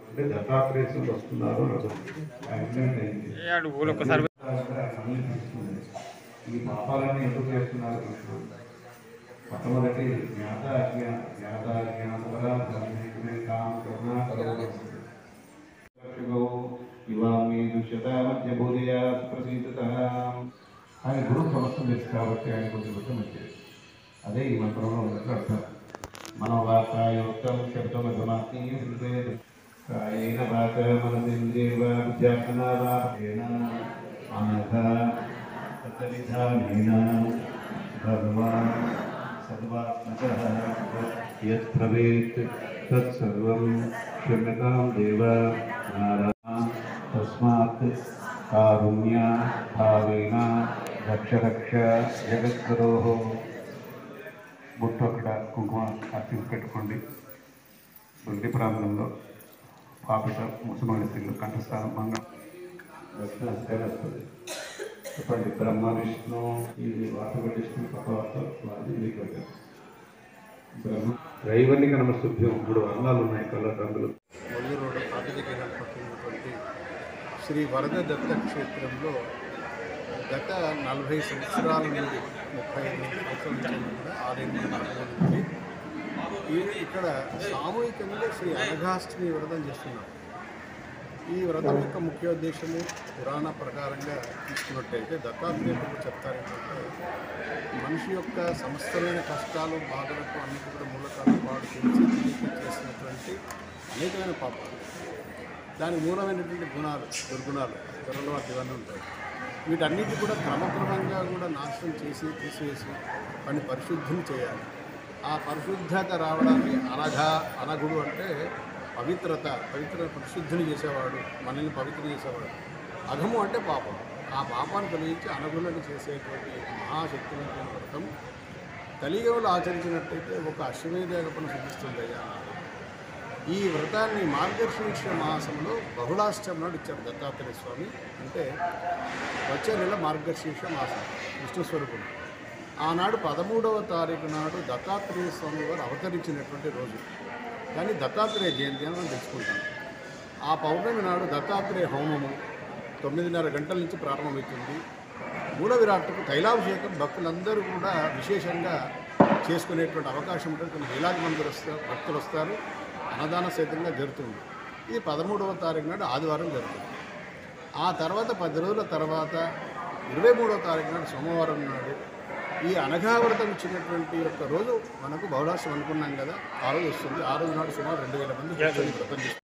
అంటే దత్తాత్రేయులు వస్తున్నారు ఈ పాపాలన్నీ ఎందుకు చేస్తున్నారు కృష్ణుడు? మొట్టమొదటి జ్ఞాత ఇవామి దుష్యత మధ్యబోధయా ప్రసీదత ఆయన గురువు సమస్తం తెలుసు కాబట్టి ఆయన కొంచెం విషయం వచ్చేది. అదే ఈ మంత్రంలో ఉన్నట్లు అర్థం. మన వాకాయోక్తం శబ్దం కాయేన వాచ మనసేంద్రియైవ విద్యాత్మనారాయణ అనఘ తత్విధానేన భగవాన్ సర్వాత్మకః యత్ భవేత్ తత్సర్వం క్షమ్యతాం దేవ నారాయణ తస్మాత్ కారుణ్య భావేన రక్ష జగద్గురోః. బొట్టు అక్కడ కుంకుమ అర్చన పెట్టుకోండి. దొండి ప్రాంతంలో పాపిట ముసలి స్త్రీలు కంఠస్థానం మంగళం దక్షిణ వస్తుంది. చెప్పండి బ్రహ్మ విష్ణు ఇది వాసవిష్ణు పక్కవార్త బ్రహ్మ రైవన్నిక నమస్తుభ్యం. 3 వర్ణాలు ఉన్నాయి కలర్ రంగులు. ఒల్లు రోడ్డు పాతగిరి పట్టినటువంటి శ్రీ వరద దత్త క్షేత్రంలో గత 40 సంవత్సరాల నుండి 35 సంవత్సరాల నుంచి కూడా ఆలయంలో నడవబడుతుంది. ఇక్కడ సామూహికంగా శ్రీ అనఘాష్టమి వ్రతం చేస్తున్నాం. ఈ వ్రతం యొక్క ముఖ్య ఉద్దేశము పురాణ ప్రకారంగా తీసుకున్నట్టయితే దత్తాత్రేయుడు చెప్తారేంటంటే మనిషి యొక్క సమస్తమైన కష్టాలు బాధలకు అన్నిటి కూడా మూలకాలు వాడు తెలిసి చేసినటువంటి అనేకమైన పాపాలు, దానికి మూలమైనటువంటి గుణాలు దుర్గుణాలు త్వరలో ఇవన్నీ ఉంటాయి. వీటన్నిటి కూడా క్రమక్రమంగా కూడా నాశనం చేసి తీసివేసి వాడిని పరిశుద్ధిని చేయాలి. ఆ పరిశుద్ధత రావడానికి అనగుడు అంటే పవిత్ర పరిశుద్ధిని చేసేవాడు, మనల్ని పవిత్రం చేసేవాడు. అఘము అంటే పాపం. ఆ పాపాన్ని తొలగించి అనగులను చేసేటువంటి మహాశక్తివంతమైన వ్రతం కలియుగంలో ఆచరించినట్టయితే ఒక అశ్వమేధయాగం సిద్ధిస్తుందయ్యా. ఈ వ్రతాన్ని మార్గశీర్ష మాసంలో బహుళాష్టమి నాడు ఇచ్చాడు దత్తాత్రేయ స్వామి. అంటే వచ్చే నెల మార్గశీర్ష మాసం విష్ణు స్వరూపుడు. ఆనాడు 13వ తారీఖు నాడు దత్తాత్రేయ స్వామి వారు అవతరించినటువంటి రోజు. కానీ దత్తాత్రేయ జయంతి అని మనం తెలుసుకుంటాం. ఆ పౌర్ణమి నాడు దత్తాత్రేయ హోమము 9:30 గంటల నుంచి ప్రారంభమవుతుంది. మూల విరాట్టుకు తైలాభిషేకం భక్తులందరూ కూడా విశేషంగా చేసుకునేటువంటి అవకాశం ఉంటుంది. కొన్ని వేలాది మంది భక్తులు వస్తారు. అన్నదాన సహితంగా జరుగుతుంది. ఇది 13వ తారీఖు నాడు ఆదివారం జరుగుతుంది. ఆ తర్వాత 10 రోజుల తర్వాత 23వ తారీఖు నాడు సోమవారం నాడు ఈ అనఘావ్రతం ఇచ్చినటువంటి యొక్క రోజు మనకు బహుళాష్టమి అనుకున్నాం కదా, ఆ రోజు వస్తుంది. ఆ రోజు నాడు సుమారు 2000 మంది వ్రతం చేస్తారు.